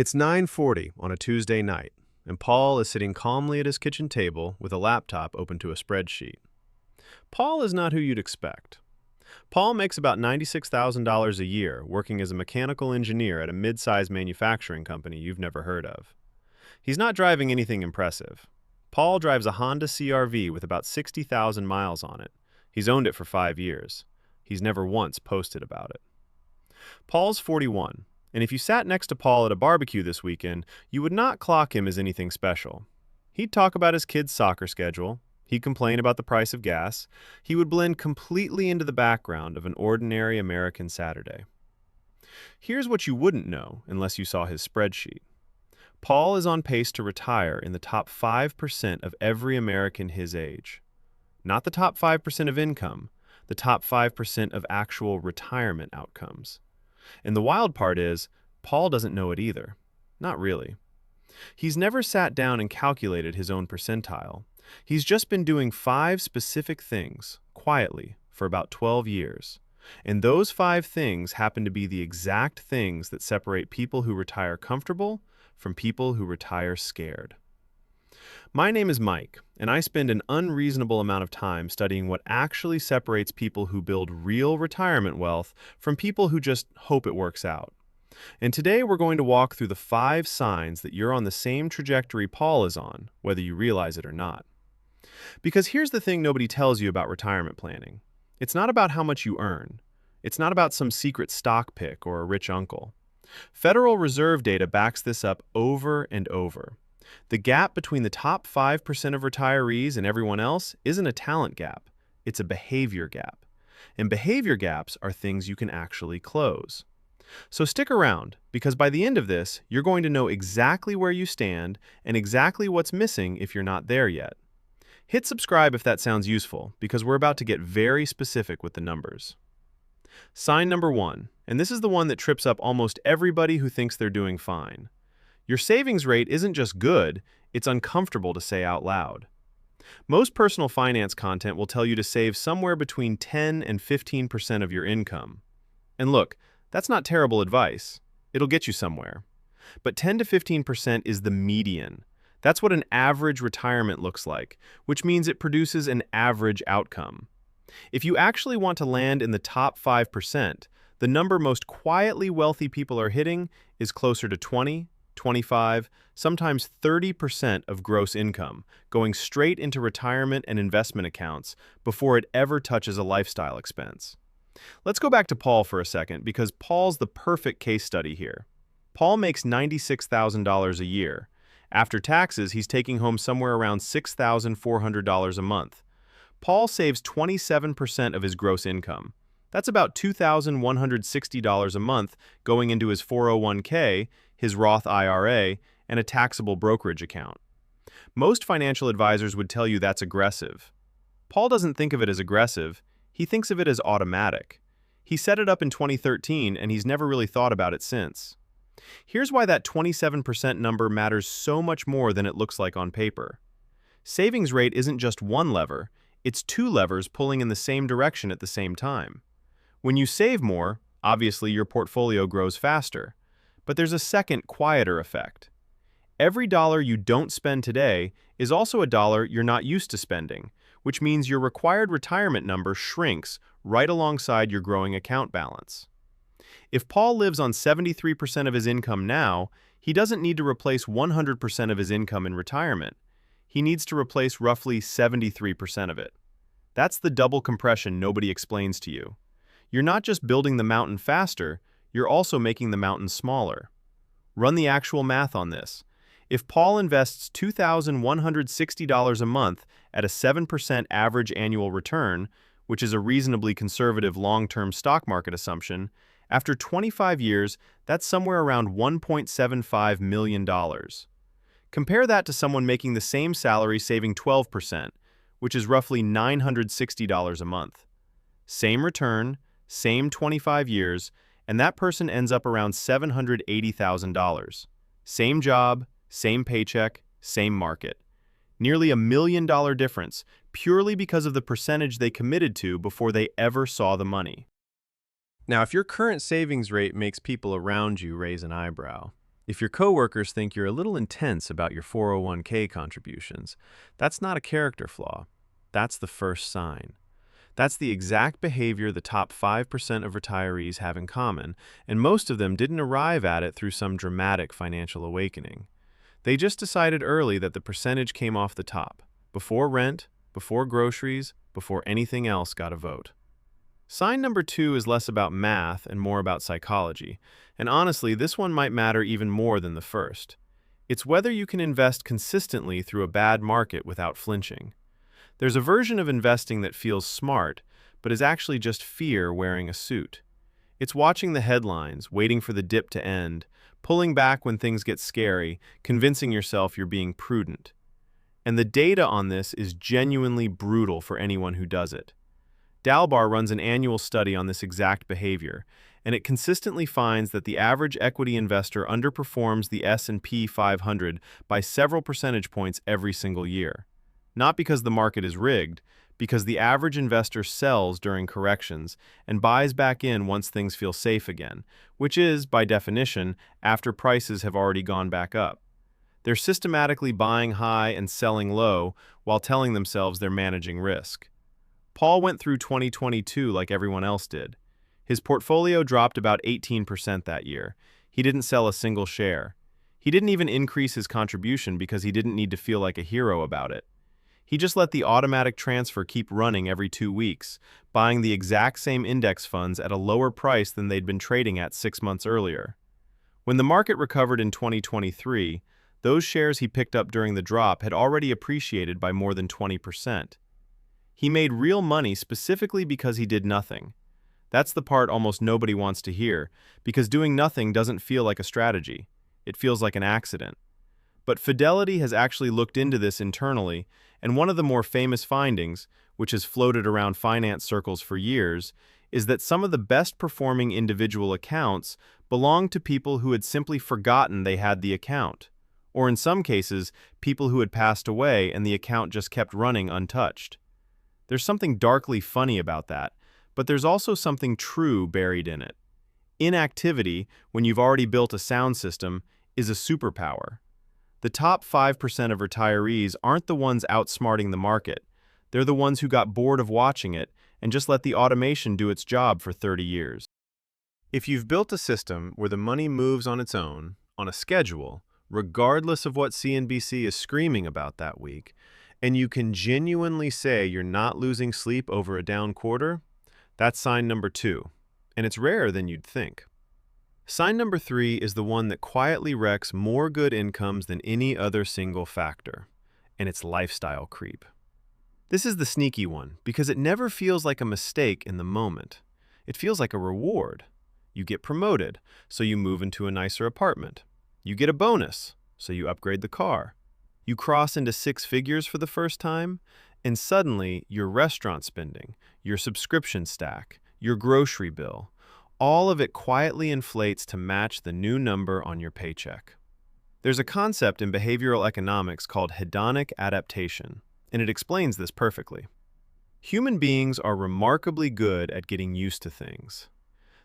It's 9:40 on a Tuesday night, and Paul is sitting calmly at his kitchen table with a laptop open to a spreadsheet. Paul is not who you'd expect. Paul makes about $96,000 a year working as a mechanical engineer at a mid-sized manufacturing company you've never heard of. He's not driving anything impressive. Paul drives a Honda CR-V with about 60,000 miles on it. He's owned it for 5 years. He's never once posted about it. Paul's 41, and if you sat next to Paul at a barbecue this weekend, you would not clock him as anything special. He'd talk about his kids' soccer schedule. He'd complain about the price of gas. He would blend completely into the background of an ordinary American Saturday. Here's what you wouldn't know unless you saw his spreadsheet. Paul is on pace to retire in the top 5% of every American his age. Not the top 5% of income, the top 5% of actual retirement outcomes. And the wild part is, Paul doesn't know it either. Not really. He's never sat down and calculated his own percentile. He's just been doing 5 specific things, quietly, for about 12 years. And those 5 things happen to be the exact things that separate people who retire comfortable from people who retire scared. My name is Mike, and I spend an unreasonable amount of time studying what actually separates people who build real retirement wealth from people who just hope it works out. And today we're going to walk through the 5 signs that you're on the same trajectory Paul is on, whether you realize it or not. Because here's the thing nobody tells you about retirement planning. It's not about how much you earn. It's not about some secret stock pick or a rich uncle. Federal Reserve data backs this up over and over. The gap between the top 5% of retirees and everyone else isn't a talent gap. It's a behavior gap. And behavior gaps are things you can actually close. So stick around, because by the end of this, you're going to know exactly where you stand and exactly what's missing if you're not there yet. Hit subscribe if that sounds useful, because we're about to get very specific with the numbers. Sign number 1, and this is the one that trips up almost everybody who thinks they're doing fine. Your savings rate isn't just good, it's uncomfortable to say out loud. Most personal finance content will tell you to save somewhere between 10 and 15% of your income. And look, that's not terrible advice. It'll get you somewhere. But 10 to 15% is the median. That's what an average retirement looks like, which means it produces an average outcome. If you actually want to land in the top 5%, the number most quietly wealthy people are hitting is closer to 20, 25, sometimes 30% of gross income, going straight into retirement and investment accounts before it ever touches a lifestyle expense. Let's go back to Paul for a second, because Paul's the perfect case study here. Paul makes $96,000 a year. After taxes, he's taking home somewhere around $6,400 a month. Paul saves 27% of his gross income. That's about $2,160 a month going into his 401k, his Roth IRA, and a taxable brokerage account. Most financial advisors would tell you that's aggressive. Paul doesn't think of it as aggressive, he thinks of it as automatic. He set it up in 2013 and he's never really thought about it since. Here's why that 27% number matters so much more than it looks like on paper. Savings rate isn't just one lever, it's 2 levers pulling in the same direction at the same time. When you save more, obviously your portfolio grows faster. But there's a second, quieter effect. Every dollar you don't spend today is also a dollar you're not used to spending, which means your required retirement number shrinks right alongside your growing account balance. If Paul lives on 73% of his income now, he doesn't need to replace 100% of his income in retirement. He needs to replace roughly 73% of it. That's the double compression nobody explains to you. You're not just building the mountain faster, you're also making the mountain smaller. Run the actual math on this. If Paul invests $2,160 a month at a 7% average annual return, which is a reasonably conservative long-term stock market assumption, after 25 years, that's somewhere around $1.75 million. Compare that to someone making the same salary saving 12%, which is roughly $960 a month. Same return, same 25 years, and that person ends up around $780,000. Same job, same paycheck, same market. Nearly $1 million difference, purely because of the percentage they committed to before they ever saw the money. Now, if your current savings rate makes people around you raise an eyebrow, If your coworkers think you're a little intense about your 401k contributions, that's not a character flaw. That's the first sign. That's the exact behavior the top 5% of retirees have in common, and most of them didn't arrive at it through some dramatic financial awakening. They just decided early that the percentage came off the top, before rent, before groceries, before anything else got a vote. Sign number 2 is less about math and more about psychology, and honestly, this one might matter even more than the first. It's whether you can invest consistently through a bad market without flinching. There's a version of investing that feels smart, but is actually just fear wearing a suit. It's watching the headlines, waiting for the dip to end, pulling back when things get scary, convincing yourself you're being prudent. And the data on this is genuinely brutal for anyone who does it. Dalbar runs an annual study on this exact behavior, and it consistently finds that the average equity investor underperforms the S&P 500 by several percentage points every single year. Not because the market is rigged, because the average investor sells during corrections and buys back in once things feel safe again, which is, by definition, after prices have already gone back up. They're systematically buying high and selling low while telling themselves they're managing risk. Paul went through 2022 like everyone else did. His portfolio dropped about 18% that year. He didn't sell a single share. He didn't even increase his contribution because he didn't need to feel like a hero about it. He just let the automatic transfer keep running every 2 weeks, buying the exact same index funds at a lower price than they'd been trading at 6 months earlier. When the market recovered in 2023, those shares he picked up during the drop had already appreciated by more than 20%. He made real money specifically because he did nothing. That's the part almost nobody wants to hear, because doing nothing doesn't feel like a strategy. It feels like an accident. But Fidelity has actually looked into this internally, and one of the more famous findings, which has floated around finance circles for years, is that some of the best performing individual accounts belong to people who had simply forgotten they had the account, or in some cases, people who had passed away and the account just kept running untouched. There's something darkly funny about that, but there's also something true buried in it. Inactivity, when you've already built a sound system, is a superpower. The top 5% of retirees aren't the ones outsmarting the market. They're the ones who got bored of watching it and just let the automation do its job for 30 years. If you've built a system where the money moves on its own, on a schedule, regardless of what CNBC is screaming about that week, and you can genuinely say you're not losing sleep over a down quarter, that's sign number 2, and it's rarer than you'd think. Sign number 3 is the one that quietly wrecks more good incomes than any other single factor, and it's lifestyle creep. This is the sneaky one because it never feels like a mistake in the moment. It feels like a reward. You get promoted, so you move into a nicer apartment. You get a bonus, so you upgrade the car. You cross into 6 figures for the first time, and suddenly your restaurant spending, your subscription stack, your grocery bill, all of it quietly inflates to match the new number on your paycheck. There's a concept in behavioral economics called hedonic adaptation, and it explains this perfectly. Human beings are remarkably good at getting used to things.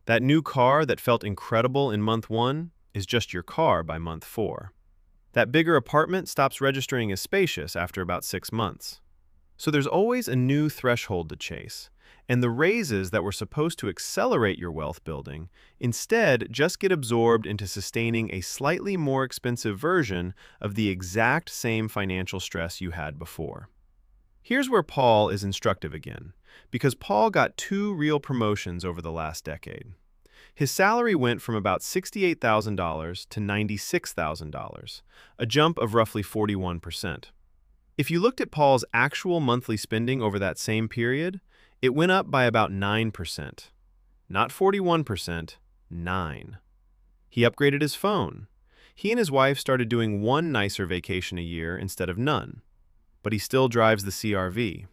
That new car that felt incredible in month 1 is just your car by month 4. That bigger apartment stops registering as spacious after about 6 months. So there's always a new threshold to chase, and the raises that were supposed to accelerate your wealth building instead just get absorbed into sustaining a slightly more expensive version of the exact same financial stress you had before. Here's where Paul is instructive again, because Paul got 2 real promotions over the last decade. His salary went from about $68,000 to $96,000, a jump of roughly 41%. If you looked at Paul's actual monthly spending over that same period, it went up by about 9%. Not 41%, 9%. He upgraded his phone. He and his wife started doing 1 nicer vacation a year instead of none. But he still drives the CR-V.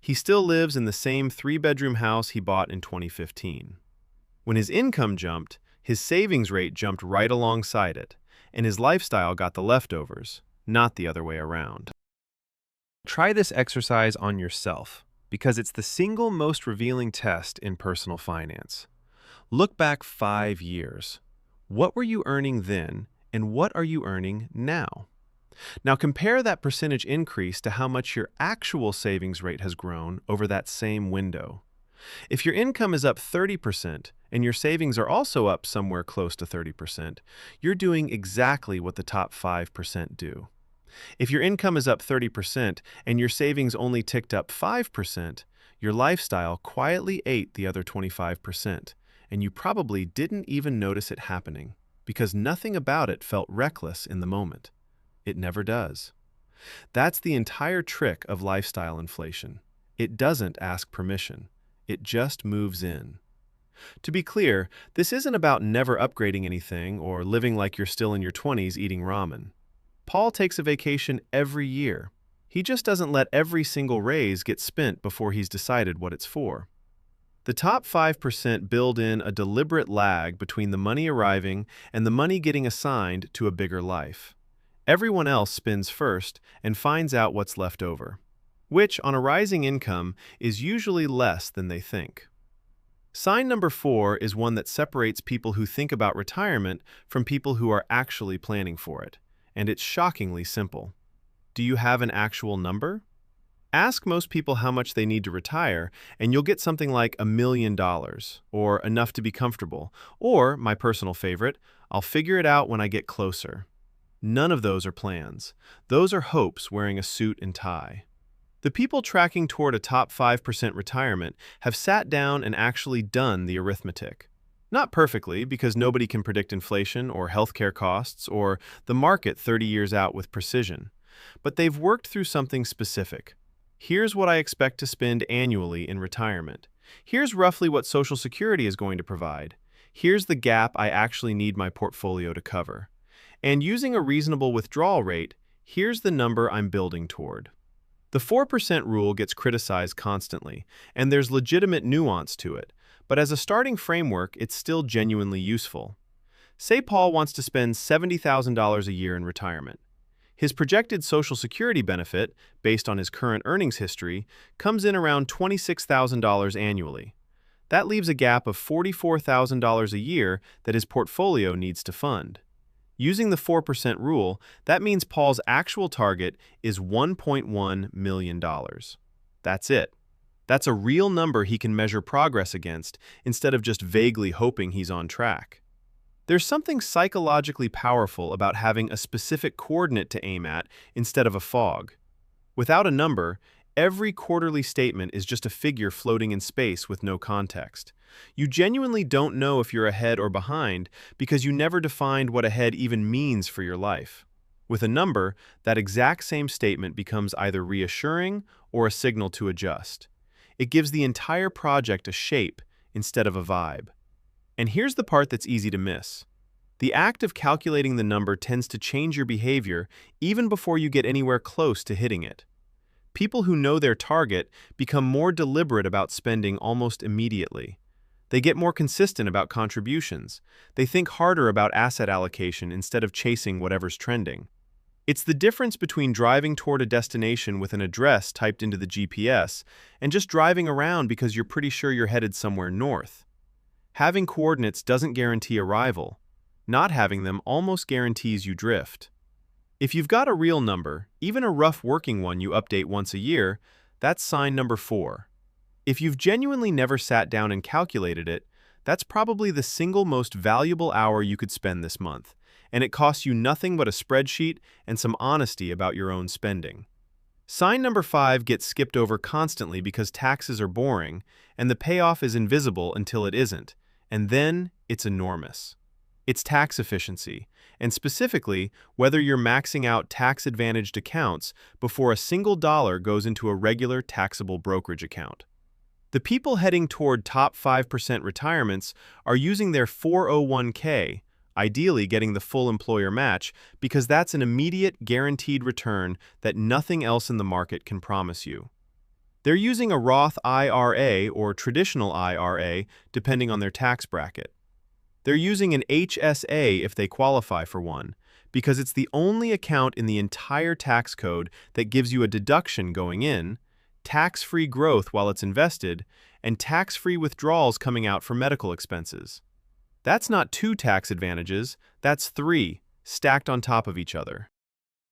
He still lives in the same 3-bedroom house he bought in 2015. When his income jumped, his savings rate jumped right alongside it, and his lifestyle got the leftovers, not the other way around. Try this exercise on yourself, because it's the single most revealing test in personal finance. Look back 5 years. What were you earning then, And what are you earning now? Now compare that percentage increase to how much your actual savings rate has grown over that same window. If your income is up 30% and your savings are also up somewhere close to 30%, you're doing exactly what the top 5% do. If your income is up 30% and your savings only ticked up 5%, your lifestyle quietly ate the other 25%, and you probably didn't even notice it happening because nothing about it felt reckless in the moment. It never does. That's the entire trick of lifestyle inflation. It doesn't ask permission. It just moves in. To be clear, this isn't about never upgrading anything or living like you're still in your 20s eating ramen. Paul takes a vacation every year. He just doesn't let every single raise get spent before he's decided what it's for. The top 5% build in a deliberate lag between the money arriving and the money getting assigned to a bigger life. Everyone else spends first and finds out what's left over, which, on a rising income, is usually less than they think. Sign number 4 is one that separates people who think about retirement from people who are actually planning for it, and it's shockingly simple. Do you have an actual number? Ask most people how much they need to retire, and you'll get something like $1 million, or enough to be comfortable, or, my personal favorite, I'll figure it out when I get closer. None of those are plans. Those are hopes wearing a suit and tie. The people tracking toward a top 5% retirement have sat down and actually done the arithmetic. Not perfectly, because nobody can predict inflation or healthcare costs or the market 30 years out with precision. But they've worked through something specific. Here's what I expect to spend annually in retirement. Here's roughly what Social Security is going to provide. Here's the gap I actually need my portfolio to cover. And using a reasonable withdrawal rate, here's the number I'm building toward. The 4% rule gets criticized constantly, and there's legitimate nuance to it, but as a starting framework, it's still genuinely useful. Say Paul wants to spend $70,000 a year in retirement. His projected Social Security benefit, based on his current earnings history, comes in around $26,000 annually. That leaves a gap of $44,000 a year that his portfolio needs to fund. Using the 4% rule, that means Paul's actual target is $1.1 million. That's it. That's a real number he can measure progress against instead of just vaguely hoping he's on track. There's something psychologically powerful about having a specific coordinate to aim at instead of a fog. Without a number, every quarterly statement is just a figure floating in space with no context. You genuinely don't know if you're ahead or behind because you never defined what ahead even means for your life. With a number, that exact same statement becomes either reassuring or a signal to adjust. It gives the entire project a shape instead of a vibe. And here's the part that's easy to miss. The act of calculating the number tends to change your behavior even before you get anywhere close to hitting it. People who know their target become more deliberate about spending almost immediately. They get more consistent about contributions. They think harder about asset allocation instead of chasing whatever's trending. It's the difference between driving toward a destination with an address typed into the GPS and just driving around because you're pretty sure you're headed somewhere north. Having coordinates doesn't guarantee arrival. Not having them almost guarantees you drift. If you've got a real number, even a rough working one you update once a year, that's sign number 4. If you've genuinely never sat down and calculated it, that's probably the single most valuable hour you could spend this month, and it costs you nothing but a spreadsheet and some honesty about your own spending. Sign number 5 gets skipped over constantly because taxes are boring, and the payoff is invisible until it isn't, and then it's enormous. It's tax efficiency, and specifically, whether you're maxing out tax-advantaged accounts before a single dollar goes into a regular taxable brokerage account. The people heading toward top 5% retirements are using their 401k, ideally getting the full employer match, because that's an immediate, guaranteed return that nothing else in the market can promise you. They're using a Roth IRA or traditional IRA, depending on their tax bracket. They're using an HSA if they qualify for one, because it's the only account in the entire tax code that gives you a deduction going in, tax-free growth while it's invested, and tax-free withdrawals coming out for medical expenses. That's not 2 tax advantages, that's 3, stacked on top of each other.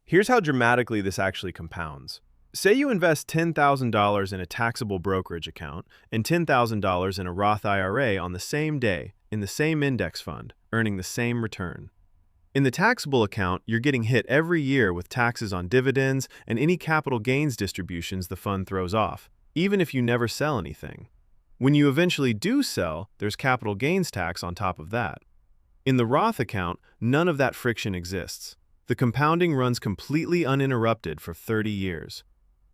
Here's how dramatically this actually compounds. Say you invest $10,000 in a taxable brokerage account and $10,000 in a Roth IRA on the same day in the same index fund, earning the same return. In the taxable account, you're getting hit every year with taxes on dividends and any capital gains distributions the fund throws off, even if you never sell anything. When you eventually do sell, there's capital gains tax on top of that. In the Roth account, none of that friction exists. The compounding runs completely uninterrupted for 30 years.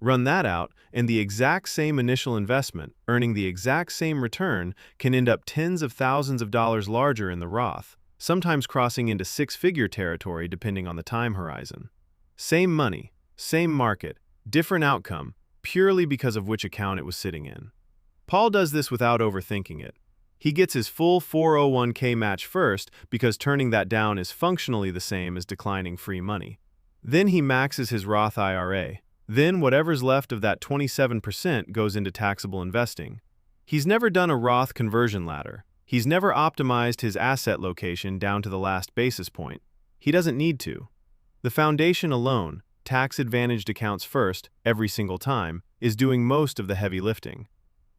Run that out, and the exact same initial investment, earning the exact same return, can end up tens of thousands of dollars larger in the Roth, sometimes crossing into six-figure territory depending on the time horizon. Same money, same market, different outcome, purely because of which account it was sitting in. Paul does this without overthinking it. He gets his full 401k match first because turning that down is functionally the same as declining free money. Then he maxes his Roth IRA. Then whatever's left of that 27% goes into taxable investing. He's never done a Roth conversion ladder. He's never optimized his asset location down to the last basis point. He doesn't need to. The foundation alone, tax-advantaged accounts first, every single time, is doing most of the heavy lifting.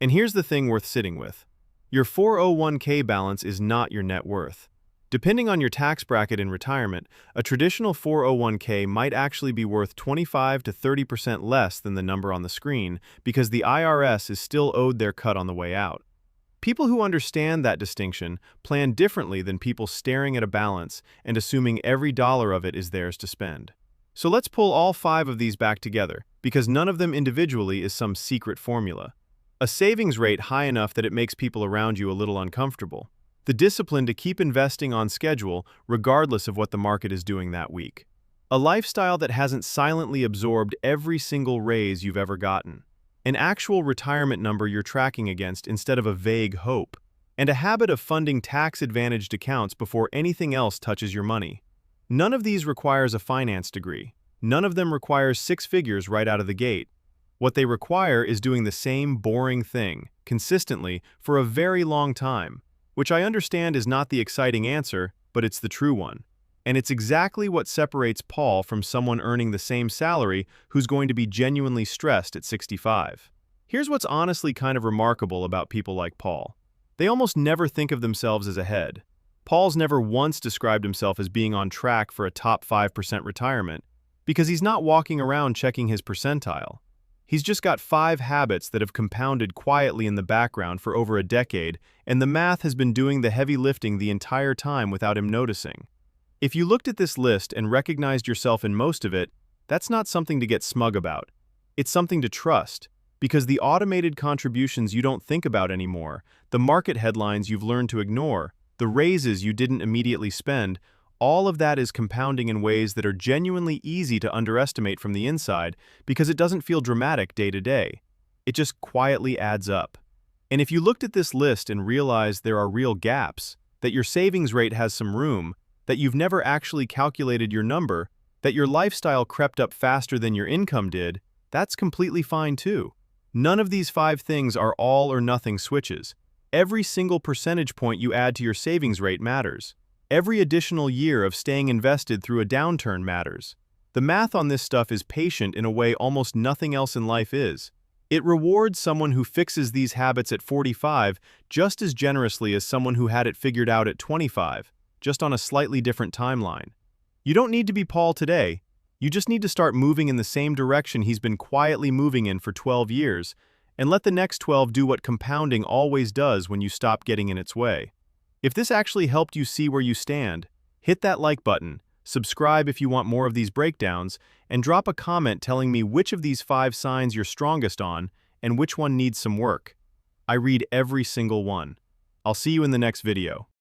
And here's the thing worth sitting with. Your 401k balance is not your net worth. Depending on your tax bracket in retirement, a traditional 401k might actually be worth 25 to 30% less than the number on the screen because the IRS is still owed their cut on the way out. People who understand that distinction plan differently than people staring at a balance and assuming every dollar of it is theirs to spend. So let's pull all 5 of these back together, because none of them individually is some secret formula. A savings rate high enough that it makes people around you a little uncomfortable. The discipline to keep investing on schedule regardless of what the market is doing that week. A lifestyle that hasn't silently absorbed every single raise you've ever gotten. An actual retirement number you're tracking against instead of a vague hope. And a habit of funding tax-advantaged accounts before anything else touches your money. None of these requires a finance degree. None of them requires 6 figures right out of the gate. What they require is doing the same boring thing, consistently, for a very long time. Which I understand is not the exciting answer, but it's the true one. And it's exactly what separates Paul from someone earning the same salary who's going to be genuinely stressed at 65. Here's what's honestly kind of remarkable about people like Paul. They almost never think of themselves as ahead. Paul's never once described himself as being on track for a top 5% retirement, because he's not walking around checking his percentile. He's just got 5 habits that have compounded quietly in the background for over a decade, and the math has been doing the heavy lifting the entire time without him noticing. If you looked at this list and recognized yourself in most of it, that's not something to get smug about. It's something to trust, because the automated contributions you don't think about anymore, the market headlines you've learned to ignore, the raises you didn't immediately spend, all of that is compounding in ways that are genuinely easy to underestimate from the inside because it doesn't feel dramatic day to day. It just quietly adds up. And if you looked at this list and realized there are real gaps, that your savings rate has some room, that you've never actually calculated your number, that your lifestyle crept up faster than your income did, that's completely fine too. None of these 5 things are all or nothing switches. Every single percentage point you add to your savings rate matters. Every additional year of staying invested through a downturn matters. The math on this stuff is patient in a way almost nothing else in life is. It rewards someone who fixes these habits at 45 just as generously as someone who had it figured out at 25, just on a slightly different timeline. You don't need to be Paul today. You just need to start moving in the same direction he's been quietly moving in for 12 years, and let the next 12 do what compounding always does when you stop getting in its way. If this actually helped you see where you stand, hit that like button, subscribe if you want more of these breakdowns, and drop a comment telling me which of these 5 signs you're strongest on and which one needs some work. I read every single one. I'll see you in the next video.